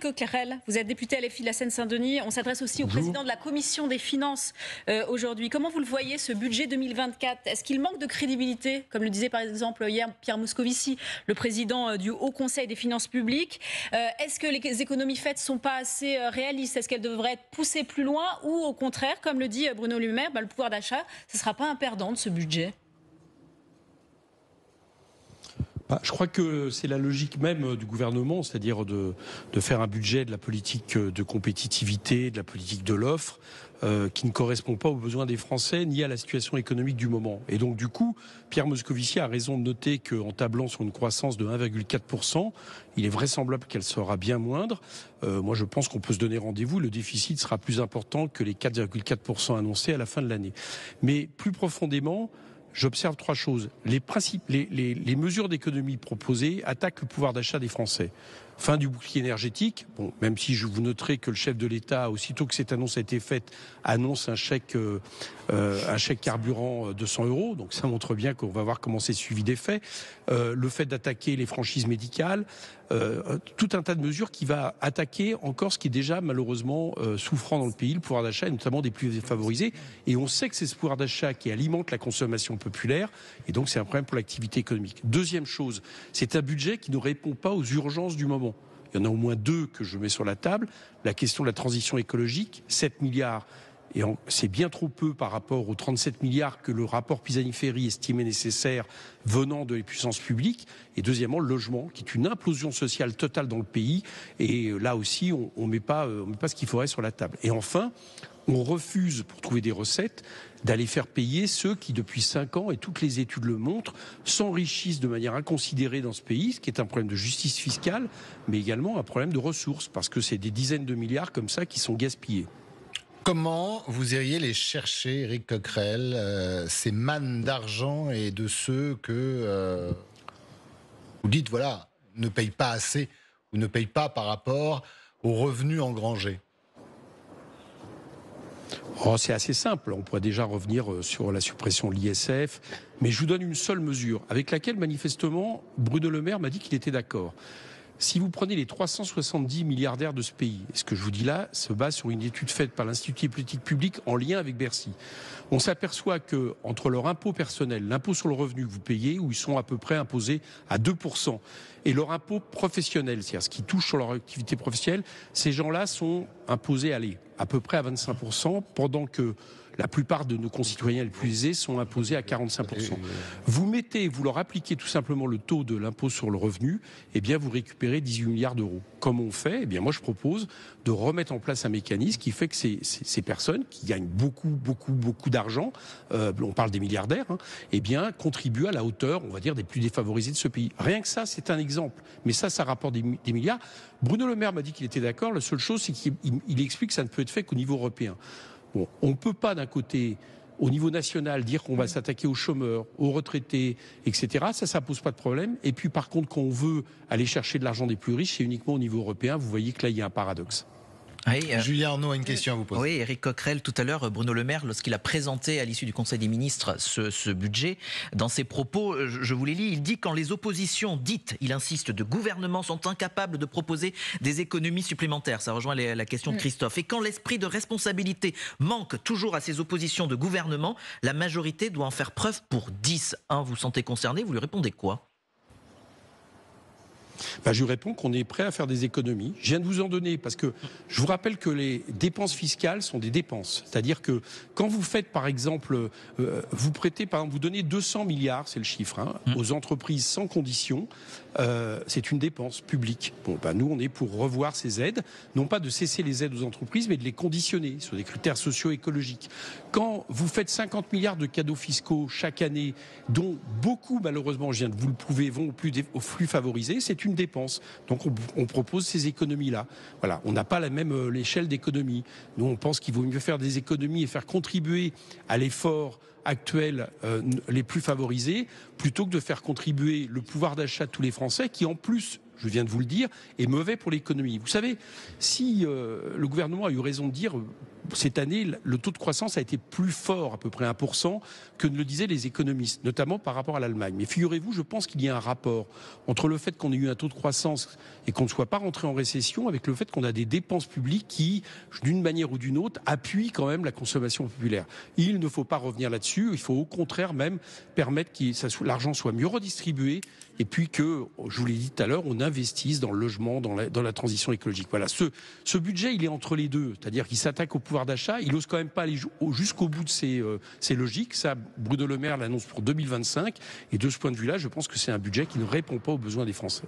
Coquerel, vous êtes député LFI de la Seine-Saint-Denis. On s'adresse aussi au président de la Commission des Finances aujourd'hui. Comment vous le voyez, ce budget 2024 ? Est-ce qu'il manque de crédibilité, comme le disait par exemple hier Pierre Moscovici, le président du Haut Conseil des finances publiques ? Est-ce que les économies faites ne sont pas assez réalistes ? Est-ce qu'elles devraient être poussées plus loin ? Ou au contraire, comme le dit Bruno Le Maire, le pouvoir d'achat, ce ne sera pas un perdant de ce budget ? Je crois que c'est la logique même du gouvernement, c'est-à-dire de faire un budget de la politique de compétitivité, de la politique de l'offre, qui ne correspond pas aux besoins des Français ni à la situation économique du moment. Et donc du coup, Pierre Moscovici a raison de noter qu'en tablant sur une croissance de 1,4%, il est vraisemblable qu'elle sera bien moindre. Moi je pense qu'on peut se donner rendez-vous, le déficit sera plus important que les 4,4% annoncés à la fin de l'année. Mais plus profondément, j'observe trois choses. Les mesures d'économie proposées attaquent le pouvoir d'achat des Français. Fin du bouclier énergétique, même si je vous noterai que le chef de l'État, aussitôt que cette annonce a été faite, annonce un chèque carburant 200 €. Donc ça montre bien qu'on va voir comment c'est suivi des faits. Le fait d'attaquer les franchises médicales, tout un tas de mesures qui va attaquer encore ce qui est déjà malheureusement souffrant dans le pays, le pouvoir d'achat, et notamment des plus favorisés. Et on sait que c'est ce pouvoir d'achat qui alimente la consommation populaire, et donc c'est un problème pour l'activité économique. Deuxième chose, c'est un budget qui ne répond pas aux urgences du moment. Il y en a au moins deux que je mets sur la table. La question de la transition écologique, 7 milliards. Et c'est bien trop peu par rapport aux 37 milliards que le rapport Pisani-Ferry estimait nécessaires venant de les puissances publiques. Et deuxièmement, le logement, qui est une implosion sociale totale dans le pays. Et là aussi, on met pas ce qu'il faudrait sur la table. Et enfin, on refuse, pour trouver des recettes, d'aller faire payer ceux qui, depuis 5 ans, et toutes les études le montrent, s'enrichissent de manière inconsidérée dans ce pays, ce qui est un problème de justice fiscale, mais également un problème de ressources, parce que c'est des dizaines de milliards comme ça qui sont gaspillés. Comment vous iriez les chercher, Éric Coquerel, ces mannes d'argent et de ceux que vous dites, voilà, ne payent pas assez ou ne payent pas par rapport aux revenus engrangés ? C'est assez simple, on pourrait déjà revenir sur la suppression de l'ISF, mais je vous donne une seule mesure, avec laquelle manifestement Bruno Le Maire m'a dit qu'il était d'accord. Si vous prenez les 370 milliardaires de ce pays, et ce que je vous dis là se base sur une étude faite par l'Institut des politiques publiques en lien avec Bercy, on s'aperçoit que entre leur impôt personnel, l'impôt sur le revenu que vous payez, où ils sont à peu près imposés à 2%, et leur impôt professionnel, c'est-à-dire ce qui touche sur leur activité professionnelle, ces gens-là sont imposés à peu près à 25%, pendant que la plupart de nos concitoyens les plus aisés sont imposés à 45%. Vous leur appliquez tout simplement le taux de l'impôt sur le revenu, et bien vous récupérez 18 milliards d'euros. Comment on fait ? Eh bien moi je propose de remettre en place un mécanisme qui fait que ces personnes qui gagnent beaucoup d'argent, on parle des milliardaires, eh bien contribuent à la hauteur, on va dire, des plus défavorisés de ce pays. Rien que ça, c'est un exemple. Mais ça rapporte des milliards. Bruno Le Maire m'a dit qu'il était d'accord. La seule chose, c'est qu'il explique que ça ne peut être fait qu'au niveau européen. On ne peut pas d'un côté, au niveau national, dire qu'on va s'attaquer aux chômeurs, aux retraités, etc. Ça pose pas de problème. Et puis par contre, quand on veut aller chercher de l'argent des plus riches, c'est uniquement au niveau européen. Vous voyez que là, il y a un paradoxe. Oui, Julien Arnaud a une question à vous poser. Oui, Éric Coquerel, tout à l'heure, Bruno Le Maire, lorsqu'il a présenté à l'issue du Conseil des ministres ce budget, dans ses propos, je vous les lis, il dit « Quand les oppositions dites, il insiste, de gouvernement sont incapables de proposer des économies supplémentaires », ça rejoint la question de Christophe, « et quand l'esprit de responsabilité manque toujours à ces oppositions de gouvernement, la majorité doit en faire preuve pour 10. » Vous vous sentez concerné, vous lui répondez quoi ? Je lui réponds qu'on est prêt à faire des économies. Je viens de vous en donner parce que je vous rappelle que les dépenses fiscales sont des dépenses. C'est-à-dire que quand vous faites, par exemple, vous prêtez, par exemple, vous donnez 200 milliards, c'est le chiffre, aux entreprises sans condition, c'est une dépense publique. Nous, on est pour revoir ces aides, non pas de cesser les aides aux entreprises, mais de les conditionner sur des critères socio-écologiques. Quand vous faites 50 milliards de cadeaux fiscaux chaque année, dont beaucoup, malheureusement, je viens de vous le prouver, vont aux plus favorisés, c'est une dépense. Donc on propose ces économies-là. Voilà, on n'a pas la même l'échelle d'économie. Nous, on pense qu'il vaut mieux faire des économies et faire contribuer à l'effort actuel les plus favorisés, plutôt que de faire contribuer le pouvoir d'achat de tous les Français, qui en plus, je viens de vous le dire, est mauvais pour l'économie. Vous savez, si le gouvernement a eu raison de dire cette année, le taux de croissance a été plus fort, à peu près 1%, que ne le disaient les économistes, notamment par rapport à l'Allemagne. Mais figurez-vous, je pense qu'il y a un rapport entre le fait qu'on ait eu un taux de croissance et qu'on ne soit pas rentré en récession, avec le fait qu'on a des dépenses publiques qui, d'une manière ou d'une autre, appuient quand même la consommation populaire. Il ne faut pas revenir là-dessus, il faut au contraire même permettre que l'argent soit mieux redistribué et puis que, je vous l'ai dit tout à l'heure, on investisse dans le logement, dans la transition écologique. Voilà, ce budget, il est entre les deux, c'est-à-dire qu'il s'attaque au pouvoir d'achat, il n'ose quand même pas aller jusqu'au bout de ses logiques. Ça, Bruno Le Maire l'annonce pour 2025, et de ce point de vue-là, je pense que c'est un budget qui ne répond pas aux besoins des Français.